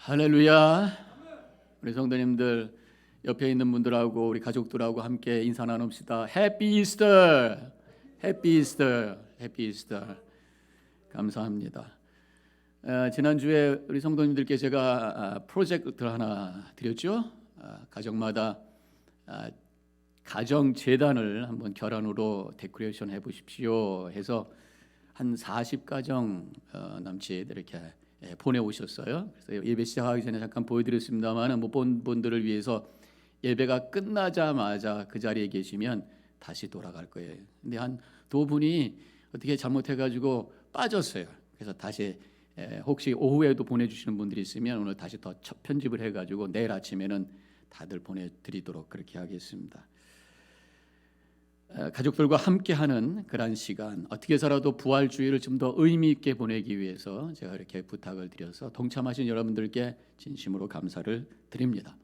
할렐루야. 우리 성도님들 옆에 있는 분들하고 우리 가족들하고 함께 인사 나눕시다. 해피 이스터. 해피 이스터. 해피 이스터. 감사합니다. 지난주에 우리 성도님들께 제가 프로젝트를 하나 드렸죠. 가정마다 가정재단을 한번 결혼으로 데코레이션 해보십시오 해서 한 40가정 남짓 이렇게 보내오셨어요. 그래서 예배 시작하기 전에 잠깐 보여드렸습니다만 못 본 분들을 위해서 예배가 끝나자마자 그 자리에 계시면 다시 돌아갈 거예요. 근데 한 두 분이 어떻게 잘못해가지고 빠졌어요. 그래서 다시 혹시 오후에도 보내주시는 분들이 있으면 오늘 다시 더 편집을 해가지고 내일 아침에는 다들 보내드리도록 그렇게 하겠습니다. 가족들과 함께하는 그런 시간, 어떻게 살아도 부활주의를 좀 더 의미 있게 보내기 위해서 제가 이렇게 부탁을 드려서 동참하신 여러분들께 진심으로 감사를 드립니다.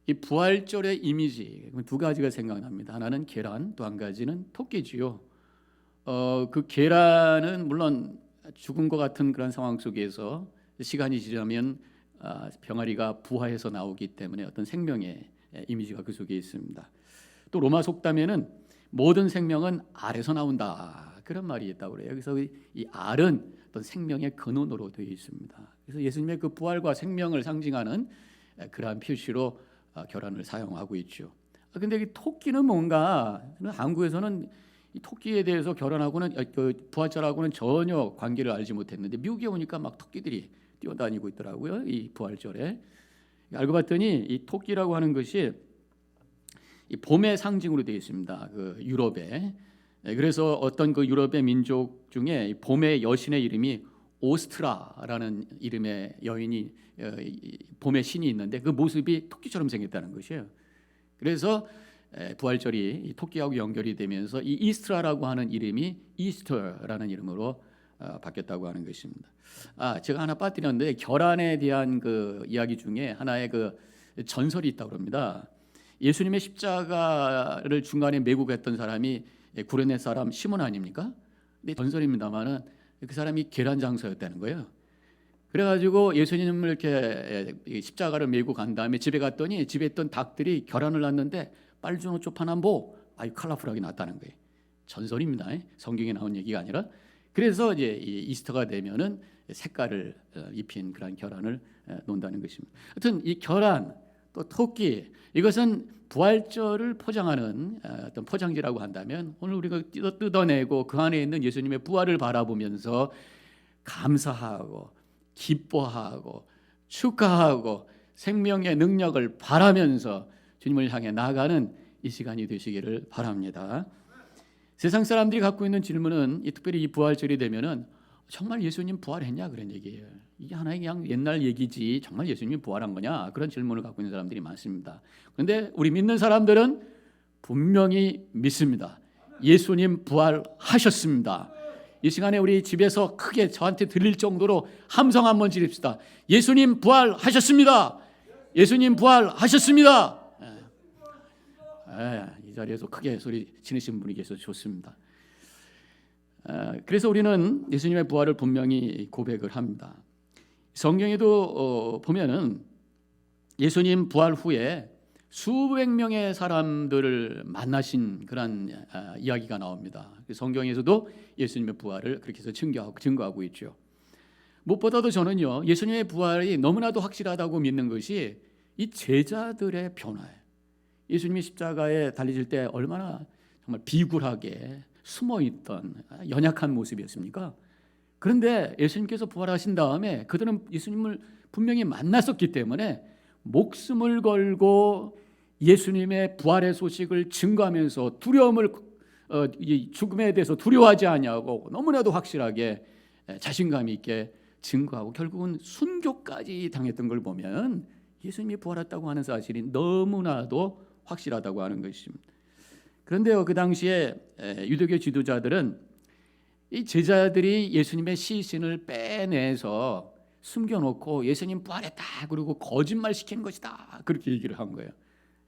이 부활절의 이미지 두 가지가 생각납니다. 하나는 계란, 또 한 가지는 토끼지요. 그 계란은 물론 죽은 것 같은 그런 상황 속에서 시간이 지나면 병아리가 부화해서 나오기 때문에 어떤 생명의 이미지가 그 속에 있습니다. 또 로마 속담에는 모든 생명은 알에서 나온다, 그런 말이 있다고 그래요. 그래서 이 알은 어떤 생명의 근원으로 되어 있습니다. 그래서 예수님의 그 부활과 생명을 상징하는 그러한 표시로 결혼을 사용하고 있죠. 근데 이 토끼는 뭔가, 한국에서는 이 토끼에 대해서 결혼하고는 그 부활절하고는 전혀 관계를 알지 못했는데 미국에 오니까 막 토끼들이 뛰어다니고 있더라고요. 이 부활절에 알고 봤더니 이 토끼라고 하는 것이 이 봄의 상징으로 되어 있습니다. 그 유럽에. 그래서 어떤 그 유럽의 민족 중에 봄의 여신의 이름이 오스트라라는 이름의 여인이, 봄의 신이 있는데 그 모습이 토끼처럼 생겼다는 것이에요. 그래서 부활절이 토끼하고 연결이 되면서 이 이스트라라고 하는 이름이 이스터라는 이름으로 바뀌었다고 하는 것입니다. 제가 하나 빠뜨렸는데 결혼에 대한 그 이야기 중에 하나의 그 전설이 있다고 합니다. 예수님의 십자가를 중간에 메고 갔던 사람이 구레네 사람 시몬 아닙니까? 근데 전설입니다만은 그 사람이 계란 장사였다는 거예요. 그래가지고 예수님을 이렇게 십자가를 메고 간 다음에 집에 갔더니 집에 있던 닭들이 결혼을 낳는데 빨주노 쪼파남보 아주 컬러풀하게 났다는 거예요. 전설입니다. 성경에 나온 얘기가 아니라. 그래서 이제 이스터가 되면은 색깔을 입힌 그런 결혼을 논다는 것입니다. 하여튼 이 결혼 또 토끼, 이것은 부활절을 포장하는 어떤 포장지라고 한다면 오늘 우리가 뜯어내고 그 안에 있는 예수님의 부활을 바라보면서 감사하고 기뻐하고 축하하고 생명의 능력을 바라면서 주님을 향해 나아가는 이 시간이 되시기를 바랍니다. 세상 사람들이 갖고 있는 질문은 특별히 이 부활절이 되면은 정말 예수님 부활했냐, 그런 얘기예요. 이게 하나의 그냥 옛날 얘기지 정말 예수님이 부활한 거냐, 그런 질문을 갖고 있는 사람들이 많습니다. 그런데 우리 믿는 사람들은 분명히 믿습니다. 예수님 부활하셨습니다. 이 시간에 우리 집에서 크게 저한테 들릴 정도로 함성 한번 지릅시다. 예수님 부활하셨습니다. 예수님 부활하셨습니다. 이 자리에서 크게 소리 지르신 분이 계셔서 좋습니다. 그래서 우리는 예수님의 부활을 분명히 고백을 합니다. 성경에도 보면은 예수님 부활 후에 수백 명의 사람들을 만나신 그런 이야기가 나옵니다. 성경에서도 예수님의 부활을 그렇게 해서 증거하고 있죠. 무엇보다도 저는요, 예수님의 부활이 너무나도 확실하다고 믿는 것이 이 제자들의 변화예요. 예수님이 십자가에 달리실 때 얼마나 정말 비굴하게 숨어있던 연약한 모습이었습니까? 그런데 예수님께서 부활하신 다음에 그들은 예수님을 분명히 만났었기 때문에 목숨을 걸고 예수님의 부활의 소식을 증거하면서 죽음에 대해서 두려워하지 아니하고 너무나도 확실하게 자신감 있게 증거하고 결국은 순교까지 당했던 걸 보면 예수님이 부활했다고 하는 사실이 너무나도 확실하다고 하는 것입니다. 그런데요, 그 당시에 유대교 지도자들은 이 제자들이 예수님의 시신을 빼내서 숨겨놓고 예수님 부활했다, 그리고 거짓말 시킨 것이다, 그렇게 얘기를 한 거예요.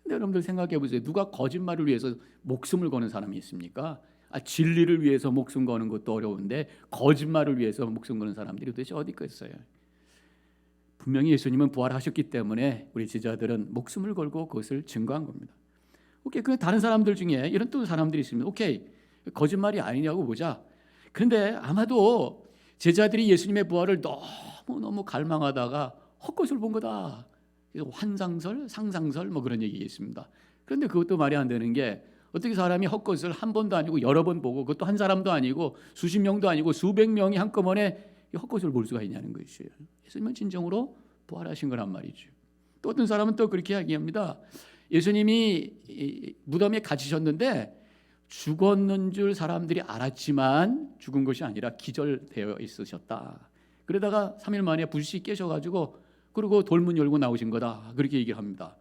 근데 여러분들 생각해 보세요. 누가 거짓말을 위해서 목숨을 거는 사람이 있습니까? 진리를 위해서 목숨 거는 것도 어려운데 거짓말을 위해서 목숨 거는 사람들이 도대체 어디 있겠어요? 분명히 예수님은 부활하셨기 때문에 우리 제자들은 목숨을 걸고 그것을 증거한 겁니다. 오케이, 그 다른 사람들 중에 이런 또 사람들이 있습니다. 오케이, 거짓말이 아니냐고 보자. 그런데 아마도 제자들이 예수님의 부활을 너무 갈망하다가 헛것을 본 거다. 환상설, 상상설 뭐 그런 얘기 있습니다. 그런데 그것도 말이 안 되는 게 어떻게 사람이 헛것을 한 번도 아니고 여러 번 보고 그것도 한 사람도 아니고 수십 명도 아니고 수백 명이 한꺼번에 헛것을 볼 수가 있냐는 것이에요. 예수님은 진정으로 부활하신 거란 말이죠. 또 어떤 사람은 또 그렇게 이야기합니다. 예수님이 무덤에 갇히셨는데 죽었는 줄 사람들이 알았지만 죽은 것이 아니라 기절되어 있으셨다. 그러다가 3일 만에 불시 깨셔가지고 그리고 돌문 열고 나오신 거다. 그렇게 얘기를 합니다.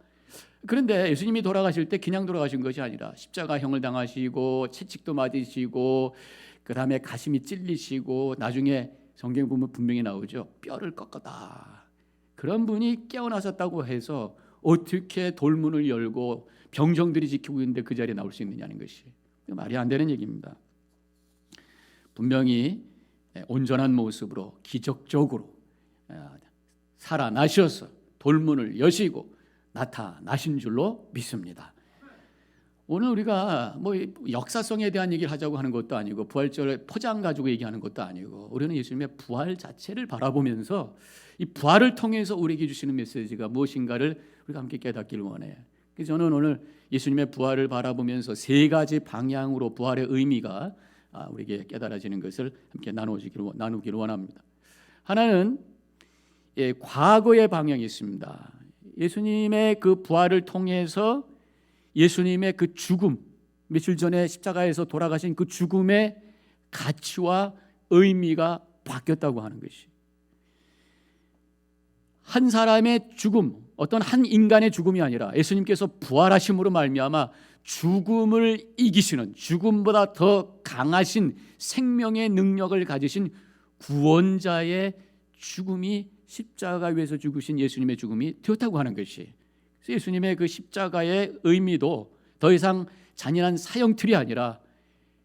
그런데 예수님이 돌아가실 때 그냥 돌아가신 것이 아니라 십자가형을 당하시고 채찍도 맞으시고 그 다음에 가슴이 찔리시고 나중에 성경 보면 분명히 나오죠. 뼈를 꺾었다. 그런 분이 깨어나셨다고 해서 어떻게 돌문을 열고 병정들이 지키고 있는데 그 자리에 나올 수 있느냐는 것이 말이 안 되는 얘기입니다. 분명히 온전한 모습으로 기적적으로 살아나셔서 돌문을 여시고 나타나신 줄로 믿습니다. 오늘 우리가 뭐 역사성에 대한 얘기를 하자고 하는 것도 아니고 부활절을 포장 가지고 얘기하는 것도 아니고 우리는 예수님의 부활 자체를 바라보면서 이 부활을 통해서 우리에게 주시는 메시지가 무엇인가를 우리가 함께 깨닫기를 원해요. 그래서 저는 오늘 예수님의 부활을 바라보면서 세 가지 방향으로 부활의 의미가 우리에게 깨달아지는 것을 함께 나누기를 원합니다. 하나는 과거의 방향이 있습니다. 예수님의 그 부활을 통해서 예수님의 그 죽음, 며칠 전에 십자가에서 돌아가신 그 죽음의 가치와 의미가 바뀌었다고 하는 것이, 한 사람의 죽음, 어떤 한 인간의 죽음이 아니라 예수님께서 부활하심으로 말미암아 죽음을 이기시는, 죽음보다 더 강하신 생명의 능력을 가지신 구원자의 죽음이 십자가 위에서 죽으신 예수님의 죽음이 되었다고 하는 것이, 그래서 예수님의 그 십자가의 의미도 더 이상 잔인한 사형틀이 아니라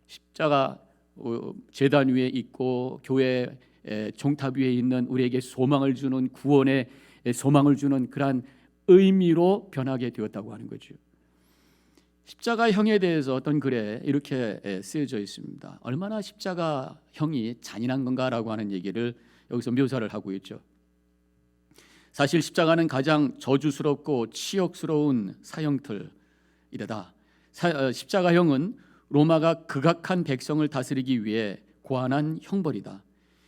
십자가 제단 위에 있고 교회 종탑 위에 있는 우리에게 소망을 주는, 구원의 소망을 주는 그러한 의미로 변하게 되었다고 하는 거죠. 십자가형에 대해서 어떤 글에 이렇게 쓰여져 있습니다. 얼마나 십자가형이 잔인한 건가라고 하는 얘기를 여기서 묘사를 하고 있죠. 사실 십자가는 가장 저주스럽고 치욕스러운 사형틀이다. 십자가형은 로마가 극악한 백성을 다스리기 위해 고안한 형벌이다.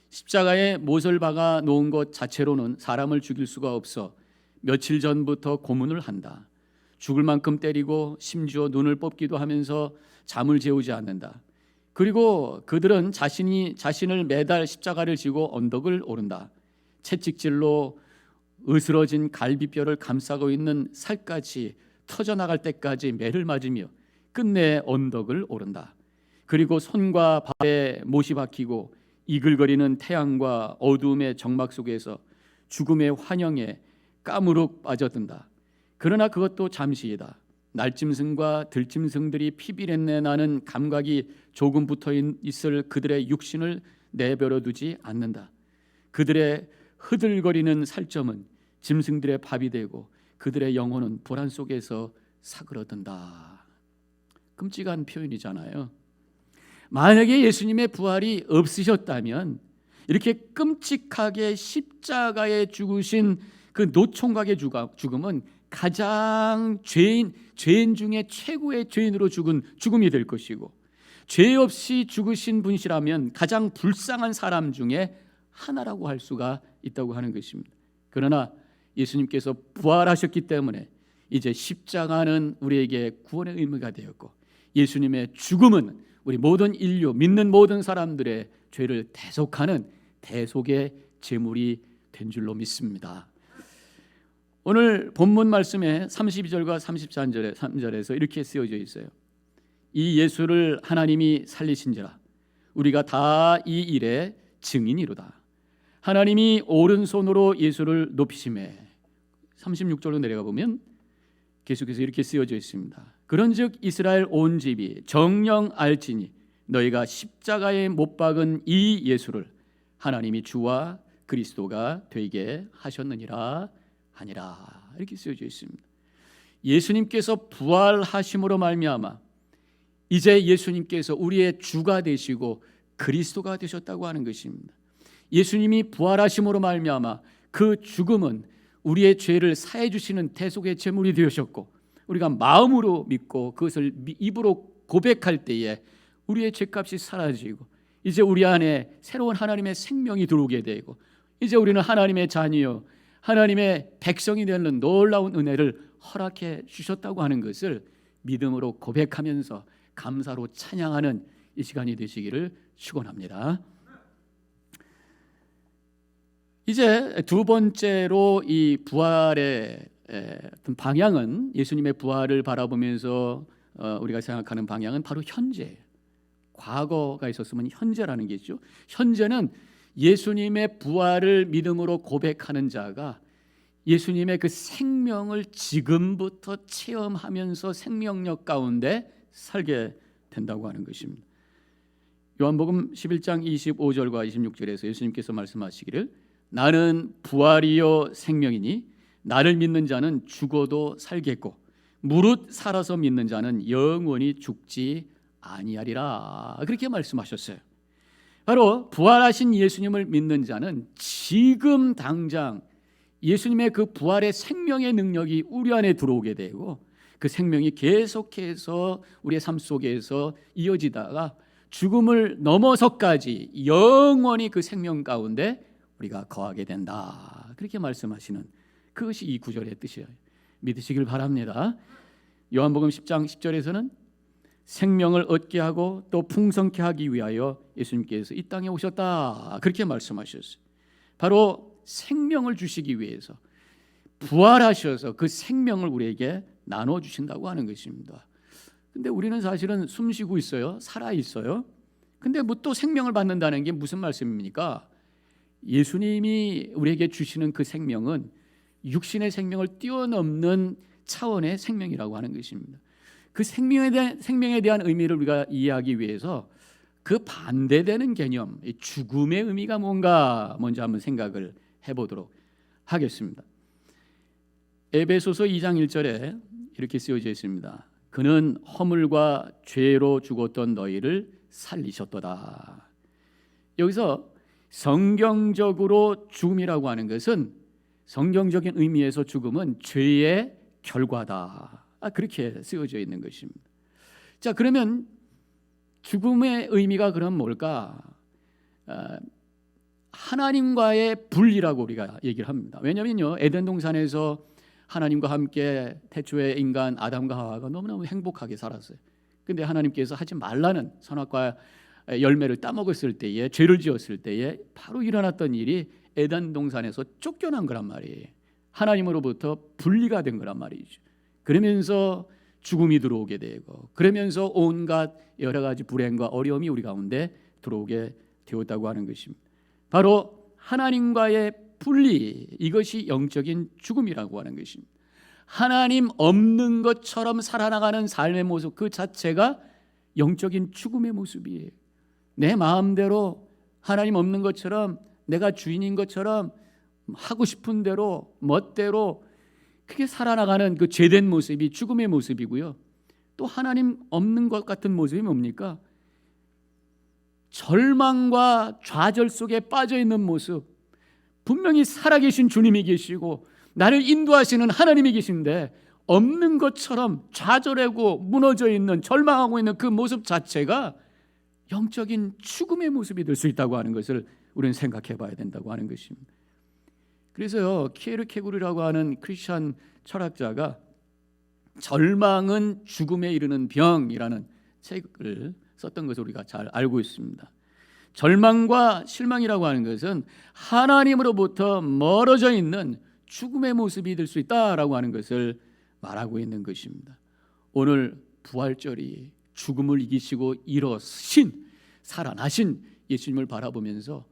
십자가에 못을 박아 놓은 것 자체로는 사람을 죽일 수가 없어 며칠 전부터 고문을 한다. 죽을 만큼 때리고 심지어 눈을 뽑기도 하면서 잠을 재우지 않는다. 그리고 그들은 자신을 매달 십자가를 지고 언덕을 오른다. 채찍질로 으스러진 갈비뼈를 감싸고 있는 살갗이 터져나갈 때까지 매를 맞으며 끝내 언덕을 오른다. 그리고 손과 발에 못이 박히고 이글거리는 태양과 어두움의 정막 속에서 죽음의 환영에 까무룩 빠져든다. 그러나 그것도 잠시이다. 날짐승과 들짐승들이 피비린내 나는 감각이 조금 붙어 있을 그들의 육신을 내버려 두지 않는다. 그들의 흐들거리는 살점은 짐승들의 밥이 되고 그들의 영혼은 불안 속에서 사그러든다. 끔찍한 표현이잖아요. 만약에 예수님의 부활이 없으셨다면 이렇게 끔찍하게 십자가에 죽으신 그 노총각의 죽음은 가장 죄인 중에 최고의 죄인으로 죽은 죽음이 될 것이고, 죄 없이 죽으신 분이라면 가장 불쌍한 사람 중에 하나라고 할 수가 있다고 하는 것입니다. 그러나 예수님께서 부활하셨기 때문에 이제 십자가는 우리에게 구원의 의미가 되었고, 예수님의 죽음은 우리 모든 인류, 믿는 모든 사람들의 죄를 대속하는 대속의 제물이 된 줄로 믿습니다. 오늘 본문 말씀에 32절과 33절에서 이렇게 쓰여져 있어요. 이 예수를 하나님이 살리신지라 우리가 다 이 일의 증인이로다. 하나님이 오른손으로 예수를 높이심에, 36절로 내려가 보면 계속해서 이렇게 쓰여져 있습니다. 그런즉 이스라엘 온 집이 정녕 알지니 너희가 십자가에 못 박은 이 예수를 하나님이 주와 그리스도가 되게 하셨느니라 하니라. 이렇게 쓰여져 있습니다. 예수님께서 부활하심으로 말미암아 이제 예수님께서 우리의 주가 되시고 그리스도가 되셨다고 하는 것입니다. 예수님이 부활하심으로 말미암아 그 죽음은 우리의 죄를 사해 주시는 대속의 제물이 되셨고, 우리가 마음으로 믿고 그것을 입으로 고백할 때에 우리의 죄값이 사라지고 이제 우리 안에 새로운 하나님의 생명이 들어오게 되고, 이제 우리는 하나님의 자녀요 하나님의 백성이 되는 놀라운 은혜를 허락해 주셨다고 하는 것을 믿음으로 고백하면서 감사로 찬양하는 이 시간이 되시기를 축원합니다. 이제 두 번째로 이 부활의 방향은, 예수님의 부활을 바라보면서 우리가 생각하는 방향은 바로 현재, 과거가 있었으면 현재라는 게 있죠. 현재는 예수님의 부활을 믿음으로 고백하는 자가 예수님의 그 생명을 지금부터 체험하면서 생명력 가운데 살게 된다고 하는 것입니다. 요한복음 11장 25절과 26절에서 예수님께서 말씀하시기를 나는 부활이요 생명이니 나를 믿는 자는 죽어도 살겠고 무릇 살아서 믿는 자는 영원히 죽지 아니하리라. 그렇게 말씀하셨어요. 바로 부활하신 예수님을 믿는 자는 지금 당장 예수님의 그 부활의 생명의 능력이 우리 안에 들어오게 되고 그 생명이 계속해서 우리의 삶 속에서 이어지다가 죽음을 넘어서까지 영원히 그 생명 가운데 우리가 거하게 된다. 그렇게 말씀하시는 그것이 이 구절의 뜻이에요. 믿으시길 바랍니다. 요한복음 10장 10절에서는 생명을 얻게 하고 또 풍성케 하기 위하여 예수님께서 이 땅에 오셨다. 그렇게 말씀하셨어요. 바로 생명을 주시기 위해서 부활하셔서 그 생명을 우리에게 나눠주신다고 하는 것입니다. 근데 우리는 사실은 숨 쉬고 있어요. 살아 있어요. 근데 뭐 또 생명을 받는다는 게 무슨 말씀입니까? 예수님이 우리에게 주시는 그 생명은 육신의 생명을 뛰어넘는 차원의 생명이라고 하는 것입니다. 그 생명에 대한 의미를 우리가 이해하기 위해서 그 반대되는 개념, 죽음의 의미가 뭔가 먼저 한번 생각을 해보도록 하겠습니다. 에베소서 2장 1절에 이렇게 쓰여져 있습니다. 그는 허물과 죄로 죽었던 너희를 살리셨도다. 여기서 성경적으로 죽음이라고 하는 것은, 성경적인 의미에서 죽음은 죄의 결과다. 그렇게 쓰여져 있는 것입니다. 자, 그러면 죽음의 의미가 그럼 뭘까? 하나님과의 분리라고 우리가 얘기를 합니다. 왜냐면요, 에덴 동산에서 하나님과 함께 태초에 인간 아담과 하와가 너무너무 행복하게 살았어요. 근데 하나님께서 하지 말라는 선악과 열매를 따먹었을 때에, 죄를 지었을 때에 바로 일어났던 일이 에덴 동산에서 쫓겨난 거란 말이에요. 하나님으로부터 분리가 된 거란 말이죠. 그러면서 죽음이 들어오게 되고, 그러면서 온갖 여러 가지 불행과 어려움이 우리 가운데 들어오게 되었다고 하는 것입니다. 바로 하나님과의 분리, 이것이 영적인 죽음이라고 하는 것입니다. 하나님 없는 것처럼 살아나가는 삶의 모습 그 자체가 영적인 죽음의 모습이에요. 내 마음대로 하나님 없는 것처럼, 내가 주인인 것처럼 하고 싶은 대로 멋대로 그게 살아나가는 그 죄된 모습이 죽음의 모습이고요. 또 하나님 없는 것 같은 모습이 뭡니까? 절망과 좌절 속에 빠져 있는 모습. 분명히 살아계신 주님이 계시고 나를 인도하시는 하나님이 계신데 없는 것처럼 좌절하고 무너져 있는, 절망하고 있는 그 모습 자체가 영적인 죽음의 모습이 될 수 있다고 하는 것을 우리는 생각해 봐야 된다고 하는 것입니다. 그래서요, 키에르케고르라고 하는 크리스천 철학자가 절망은 죽음에 이르는 병이라는 책을 썼던 것을 우리가 잘 알고 있습니다. 절망과 실망이라고 하는 것은 하나님으로부터 멀어져 있는 죽음의 모습이 될 수 있다라고 하는 것을 말하고 있는 것입니다. 오늘 부활절이 죽음을 이기시고 일어서신, 살아나신 예수님을 바라보면서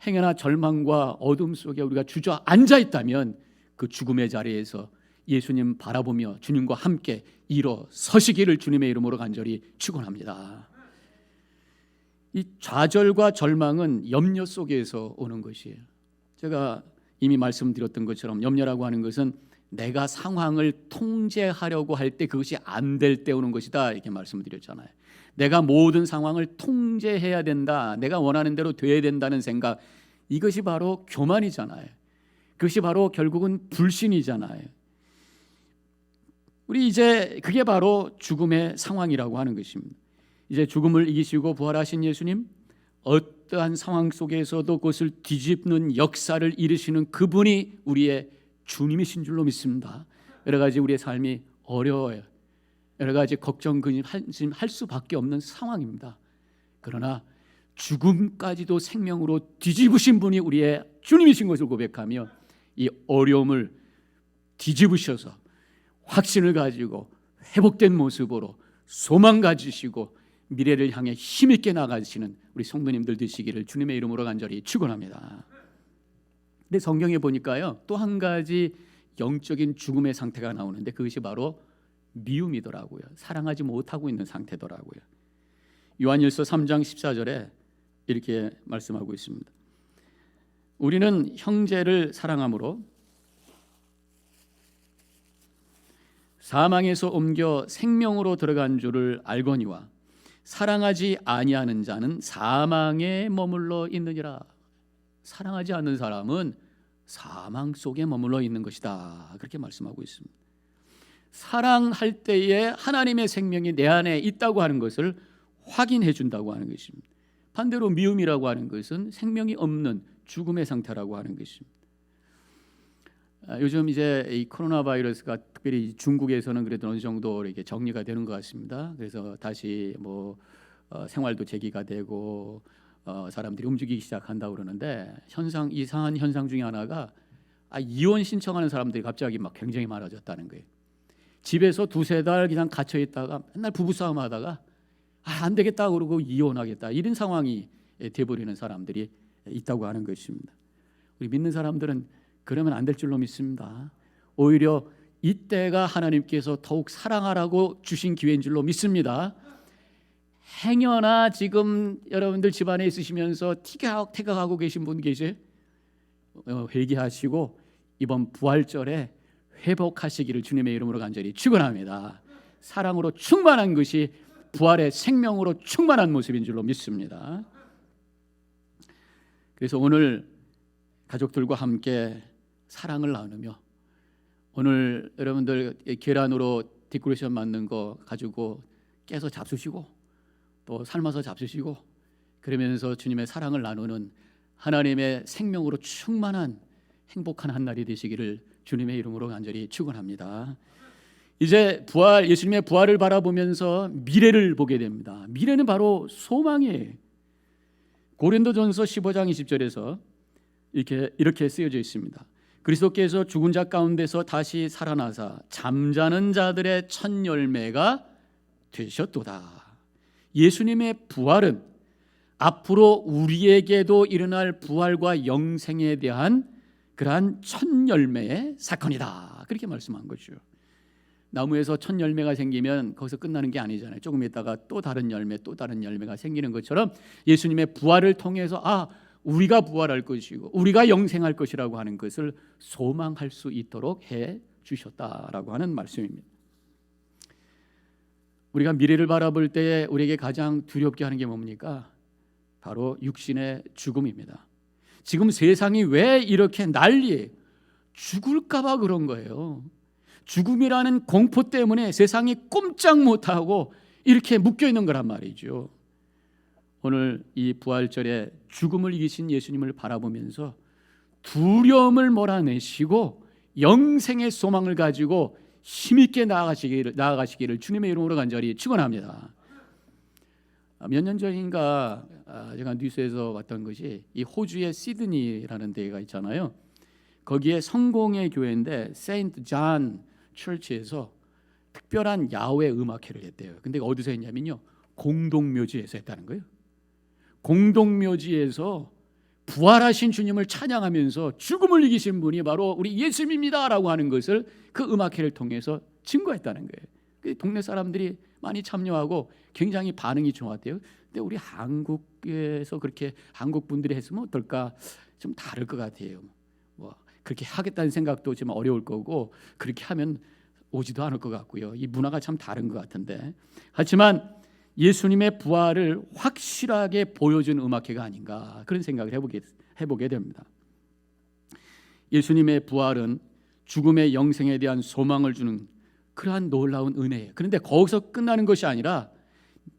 행여나 절망과 어둠 속에 우리가 주저앉아 있다면 그 죽음의 자리에서 예수님 바라보며 주님과 함께 일어서시기를 주님의 이름으로 간절히 축원합니다. 이 좌절과 절망은 염려 속에서 오는 것이에요. 제가 이미 말씀드렸던 것처럼 염려라고 하는 것은 내가 상황을 통제하려고 할 때 그것이 안 될 때 오는 것이다, 이렇게 말씀드렸잖아요. 내가 모든 상황을 통제해야 된다, 내가 원하는 대로 돼야 된다는 생각, 이것이 바로 교만이잖아요. 그것이 바로 결국은 불신이잖아요. 우리 이제 그게 바로 죽음의 상황이라고 하는 것입니다. 이제 죽음을 이기시고 부활하신 예수님, 어떠한 상황 속에서도 그것을 뒤집는 역사를 이루시는 그분이 우리의 주님이신 줄로 믿습니다. 여러 가지 우리의 삶이 어려워요. 여러 가지 걱정, 근심 할 수밖에 없는 상황입니다. 그러나 죽음까지도 생명으로 뒤집으신 분이 우리의 주님이신 것을 고백하며 이 어려움을 뒤집으셔서 확신을 가지고 회복된 모습으로 소망 가지시고 미래를 향해 힘있게 나가시는 우리 성도님들 되시기를 주님의 이름으로 간절히 축원합니다. 근데 성경에 보니까요, 또 한 가지 영적인 죽음의 상태가 나오는데 그것이 바로 미움이더라고요. 사랑하지 못하고 있는 상태더라고요. 요한일서 3장 14절에 이렇게 말씀하고 있습니다. 우리는 형제를 사랑함으로 사망에서 옮겨 생명으로 들어간 줄을 알거니와 사랑하지 아니하는 자는 사망에 머물러 있느니라. 사랑하지 않는 사람은 사망 속에 머물러 있는 것이다, 그렇게 말씀하고 있습니다. 사랑할 때에 하나님의 생명이 내 안에 있다고 하는 것을 확인해 준다고 하는 것입니다. 반대로 미움이라고 하는 것은 생명이 없는 죽음의 상태라고 하는 것입니다. 요즘 이제 이 코로나 바이러스가 특별히 중국에서는 그래도 어느 정도 이렇게 정리가 되는 것 같습니다. 그래서 다시 생활도 재개가 되고 사람들이 움직이기 시작한다고 그러는데 이상한 현상 중에 하나가 이혼 신청하는 사람들이 갑자기 막 굉장히 많아졌다는 거예요. 집에서 두세 달 그냥 갇혀 있다가 맨날 부부싸움 하다가 안 되겠다 그러고 이혼하겠다, 이런 상황이 돼버리는 사람들이 있다고 하는 것입니다. 우리 믿는 사람들은 그러면 안 될 줄로 믿습니다. 오히려 이때가 하나님께서 더욱 사랑하라고 주신 기회인 줄로 믿습니다. 행여나 지금 여러분들 집안에 있으시면서 티격태격하고 계신 분 계세요? 회개하시고 이번 부활절에 회복하시기를 주님의 이름으로 간절히 축원합니다. 사랑으로 충만한 것이 부활의 생명으로 충만한 모습인 줄로 믿습니다. 그래서 오늘 가족들과 함께 사랑을 나누며, 오늘 여러분들 계란으로 데코레이션 만든 거 가지고 깨서 잡수시고 또 삶아서 잡수시고 그러면서 주님의 사랑을 나누는 하나님의 생명으로 충만한 행복한 한 날이 되시기를 주님의 이름으로 간절히 축원합니다. 이제 예수님의 부활을 바라보면서 미래를 보게 됩니다. 미래는 바로 소망이에요. 고린도전서 15장 20절에서 이렇게 쓰여져 있습니다. 그리스도께서 죽은 자 가운데서 다시 살아나사 잠자는 자들의 첫 열매가 되셨도다. 예수님의 부활은 앞으로 우리에게도 일어날 부활과 영생에 대한 그러한 첫 열매의 사건이다, 그렇게 말씀한 거죠. 나무에서 첫 열매가 생기면 거기서 끝나는 게 아니잖아요. 조금 있다가 또 다른 열매, 또 다른 열매가 생기는 것처럼 예수님의 부활을 통해서 우리가 부활할 것이고 우리가 영생할 것이라고 하는 것을 소망할 수 있도록 해 주셨다라고 하는 말씀입니다. 우리가 미래를 바라볼 때 우리에게 가장 두렵게 하는 게 뭡니까? 바로 육신의 죽음입니다. 지금 세상이 왜 이렇게 난리예요? 죽을까 봐 그런 거예요. 죽음이라는 공포 때문에 세상이 꼼짝 못하고 이렇게 묶여 있는 거란 말이죠. 오늘 이 부활절에 죽음을 이기신 예수님을 바라보면서 두려움을 몰아내시고 영생의 소망을 가지고 힘있게 나아가시기를 주님의 이름으로 간절히 축원합니다. 몇 년 전인가 제가 뉴스에서 봤던 것이 이 호주의 시드니라는 데가 있잖아요. 거기에 성공의 교회인데 세인트 존 처치에서 특별한 야외 음악회를 했대요. 근데 어디서 했냐면요, 공동묘지에서 했다는 거예요. 공동묘지에서 부활하신 주님을 찬양하면서 죽음을 이기신 분이 바로 우리 예수님입니다라고 하는 것을 그 음악회를 통해서 증거했다는 거예요. 동네 사람들이 많이 참여하고 굉장히 반응이 좋았대요. 근데 우리 한국에서 그렇게 한국 분들이 했으면 어떨까 좀 다를 것 같아요. 뭐 그렇게 하겠다는 생각도 좀 어려울 거고 그렇게 하면 오지도 않을 것 같고요. 이 문화가 참 다른 것 같은데, 하지만 예수님의 부활을 확실하게 보여준 음악회가 아닌가 그런 생각을 해보게 됩니다. 예수님의 부활은 죽음의 영생에 대한 소망을 주는 그러한 놀라운 은혜예요. 그런데 거기서 끝나는 것이 아니라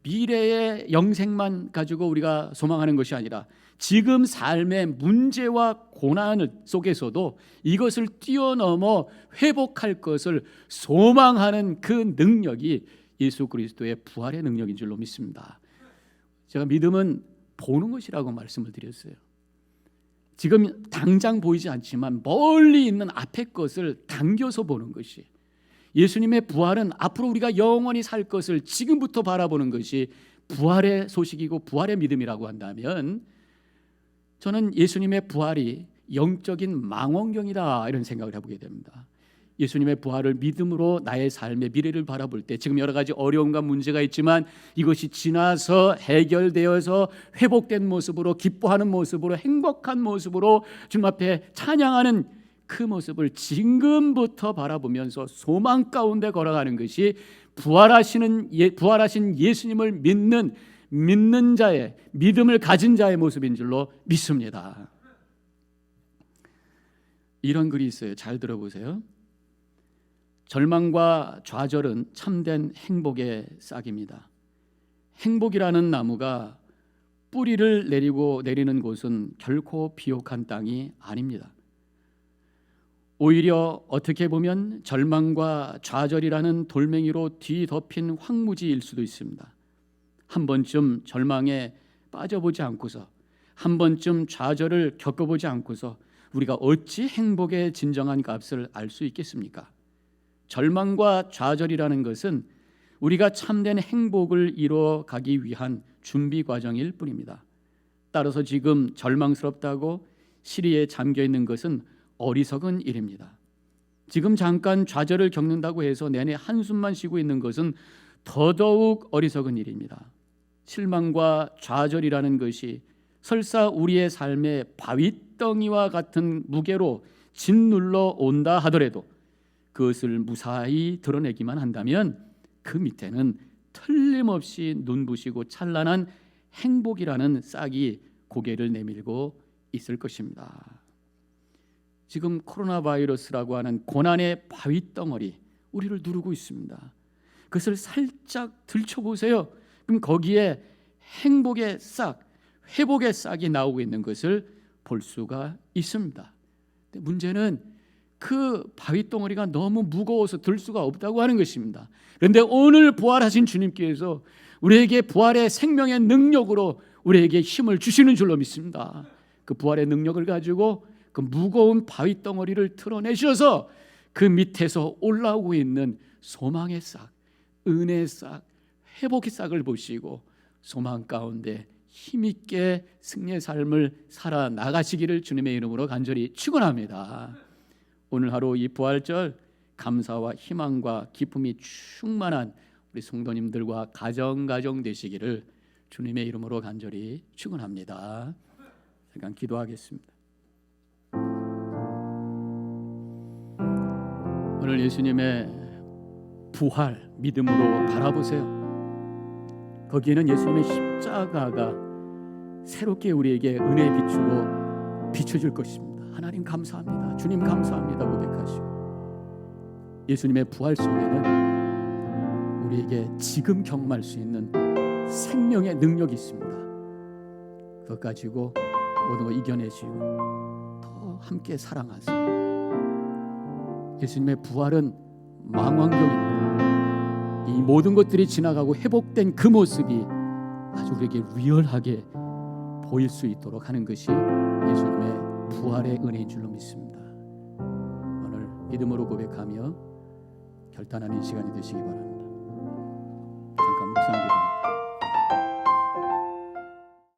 미래의 영생만 가지고 우리가 소망하는 것이 아니라 지금 삶의 문제와 고난 속에서도 이것을 뛰어넘어 회복할 것을 소망하는 그 능력이 예수 그리스도의 부활의 능력인 줄로 믿습니다. 제가 믿음은 보는 것이라고 말씀을 드렸어요. 지금 당장 보이지 않지만 멀리 있는 앞의 것을 당겨서 보는 것이, 예수님의 부활은 앞으로 우리가 영원히 살 것을 지금부터 바라보는 것이 부활의 소식이고 부활의 믿음이라고 한다면, 저는 예수님의 부활이 영적인 망원경이다 이런 생각을 해보게 됩니다. 예수님의 부활을 믿음으로 나의 삶의 미래를 바라볼 때 지금 여러 가지 어려움과 문제가 있지만 이것이 지나서 해결되어서 회복된 모습으로, 기뻐하는 모습으로, 행복한 모습으로 주님 앞에 찬양하는 그 모습을 지금부터 바라보면서 소망 가운데 걸어가는 것이 부활하신 예수님을 믿는 자의, 믿음을 가진 자의 모습인 줄로 믿습니다. 이런 글이 있어요. 잘 들어보세요. 절망과 좌절은 참된 행복의 싹입니다. 행복이라는 나무가 뿌리를 내리는 곳은 결코 비옥한 땅이 아닙니다. 오히려 어떻게 보면 절망과 좌절이라는 돌멩이로 뒤덮인 황무지일 수도 있습니다. 한 번쯤 절망에 빠져보지 않고서, 한 번쯤 좌절을 겪어보지 않고서 우리가 어찌 행복의 진정한 값을 알 수 있겠습니까? 절망과 좌절이라는 것은 우리가 참된 행복을 이루어가기 위한 준비 과정일 뿐입니다. 따라서 지금 절망스럽다고 시리에 잠겨 있는 것은 어리석은 일입니다. 지금 잠깐 좌절을 겪는다고 해서 내내 한숨만 쉬고 있는 것은 더더욱 어리석은 일입니다. 실망과 좌절이라는 것이 설사 우리의 삶의 바위덩이와 같은 무게로 짓눌러 온다 하더라도 그것을 무사히 드러내기만 한다면 그 밑에는 틀림없이 눈부시고 찬란한 행복이라는 싹이 고개를 내밀고 있을 것입니다. 지금 코로나 바이러스라고 하는 고난의 바위덩어리 우리를 누르고 있습니다. 그것을 살짝 들춰보세요. 그럼 거기에 행복의 싹, 회복의 싹이 나오고 있는 것을 볼 수가 있습니다. 근데 문제는 그 바위덩어리가 너무 무거워서 들 수가 없다고 하는 것입니다. 그런데 오늘 부활하신 주님께서 우리에게 부활의 생명의 능력으로 우리에게 힘을 주시는 줄로 믿습니다. 그 부활의 능력을 가지고 그 무거운 바위덩어리를 틀어내셔서 그 밑에서 올라오고 있는 소망의 싹, 은혜의 싹, 회복의 싹을 보시고 소망 가운데 힘있게 승리의 삶을 살아나가시기를 주님의 이름으로 간절히 축원합니다. 오늘 하루 이 부활절 감사와 희망과 기쁨이 충만한 우리 성도님들과 가정 되시기를 주님의 이름으로 간절히 축원합니다. 잠깐 기도하겠습니다. 오늘 예수님의 부활 믿음으로 바라보세요. 거기에는 예수님의 십자가가 새롭게 우리에게 은혜의 빛으로 비춰줄 것입니다. 하나님 감사합니다. 주님 감사합니다 고백하시고, 예수님의 부활 속에는 우리에게 지금 경험할 수 있는 생명의 능력이 있습니다. 그것 가지고 모든 걸 이겨내시고 더 함께 사랑하세요. 예수님의 부활은 망원경입니다. 이 모든 것들이 지나가고 회복된 그 모습이 아주 우리에게 리얼하게 보일 수 있도록 하는 것이 예수님의 부활의 은혜인 줄로 믿습니다. 오늘 믿음으로 고백하며 결단하는 시간이 되시기 바랍니다. 잠깐 묵상합니다.